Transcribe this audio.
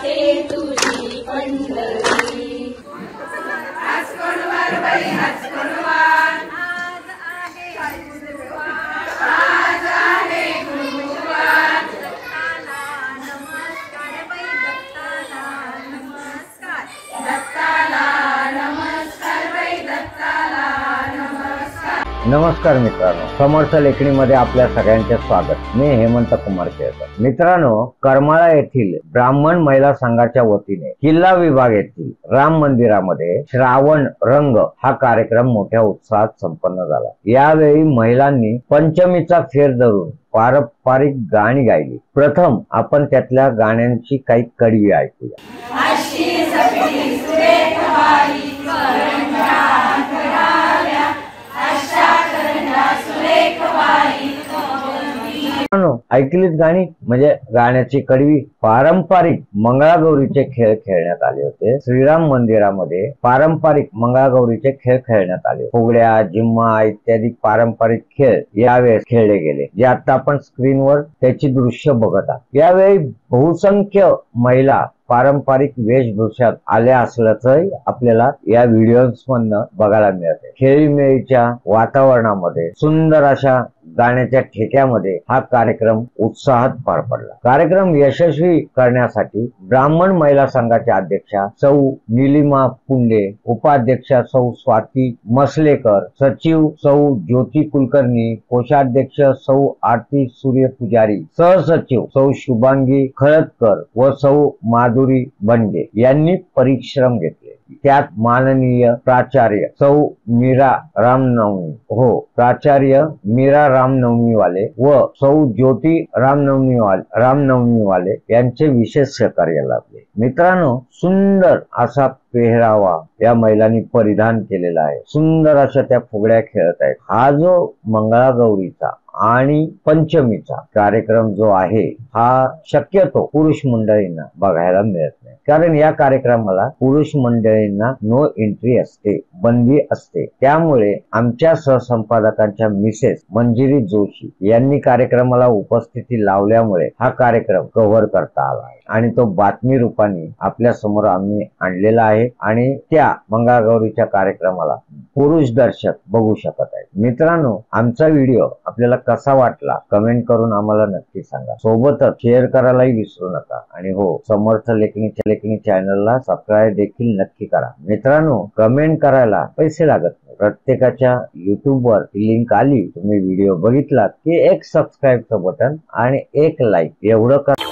वाटे तुझी पंढरी हसकोणवार बाई हसकोणवार आज आहे गुरुवार दत्ताला नमस्कार बाई दत्ताला नमस्कार दत्ताला नमस्कार बाई दत्ताला नमस्कार। नमस्कार मित्रांनो, समर्थ लेखणीमध्ये आपल्या सगळ्यांचे स्वागत। मी हेमंत कुमार केळकर। मित्रांनो, करमाळा येथील ब्राह्मण महिला संघाच्या वतीने किल्ला विभाग येथील राम मंदिरामध्ये श्रावण रंग हा कार्यक्रम मोठ्या उत्साहात संपन्न झाला। यावेळी महिलांनी पंचमीचा फेर धरून पारंपरिक गाणी गायली। प्रथम आपण त्यातल्या गाण्यांची काही कडवी ऐकूया। ऐकलीत गाणी, म्हणजे गाण्याची कडवी। पारंपरिक मंगळागौरीचे खेळ खेळण्यात आले होते। श्रीराम मंदिरामध्ये पारंपरिक मंगळागौरीचे खेळ खेळण्यात आले। फुगड्या, जिम्मा इत्यादी पारंपरिक खेळ यावेळेस खेळले गेले, जे आता आपण स्क्रीनवर त्याची दृश्य बघत आहात। यावेळी बहुसंख्य महिला पारंपरिक वेशभूषात आल्या असल्याचंही आपल्याला या व्हिडिओज मधनं बघायला मिळते। खेळीमेळीच्या वातावरणामध्ये सुंदर अशा गाण्याच्या ठेक्यामध्ये हा कार्यक्रम उत्साहात पार पडला। कार्यक्रम यशस्वी करण्यासाठी ब्राह्मण महिला संघाच्या अध्यक्षा सौ निलिमा पुंडे, उपाध्यक्षा सौ स्वाती मसलेकर, सचिव सौ ज्योती कुलकर्णी, कोषाध्यक्ष सौ आरती सूर्य पुजारी, सहसचिव सौ शुभांगी खळदकर व सौ माधुरी बंडे यांनी परिश्रम घेतले। त्यात माननीय प्राचार्य सौ मीरा रामनवमी वाले व सौ ज्योती रामनवमी वाले यांचे विशेष सहकार्य लाभले। मित्रांनो, सुंदर असा पेहरावा या महिलांनी परिधान केलेला आहे। सुंदर अशा त्या फुगड्या खेळत आहेत। हा जो मंगळागौरीचा आणि पंचमीचा कार्यक्रम जो आहे, हा शक्यतो पुरुष मंडळींना बघायला मिळत नाही, कारण या कार्यक्रमाला पुरुष मंडळींना नो एंट्री असते, बंदी असते। त्यामुळे आमच्या सहसंपादकांच्या मिसेस मंजिरी जोशी यांनी कार्यक्रमाला उपस्थिती लावल्यामुळे हा कार्यक्रम कव्हर करता आला आहे आणि तो बातमी रूपाने आपल्या समोर आम्ही आणलेला आहे आणि त्या मंगळागौरीच्या कार्यक्रमाला पुरुष दर्शक बघू शकत आहेत। मित्रांनो, आमचा व्हिडिओ आपल्याला कसा वाटला कमेंट करून आम्हाला नक्की सांगा। सोबतच शेअर करायलाही विसरू नका आणि हो, समर्थ लेखणी चॅनलला सबस्क्राईब देखील नक्की करा। मित्रांनो, कमेंट करायला पैसे लागत नाही। प्रत्येकाच्या YouTube वर लिंक आली, तुम्ही व्हिडिओ बघितला की एक सबस्क्राईबचं बटन आणि एक लाईक एवढं करा।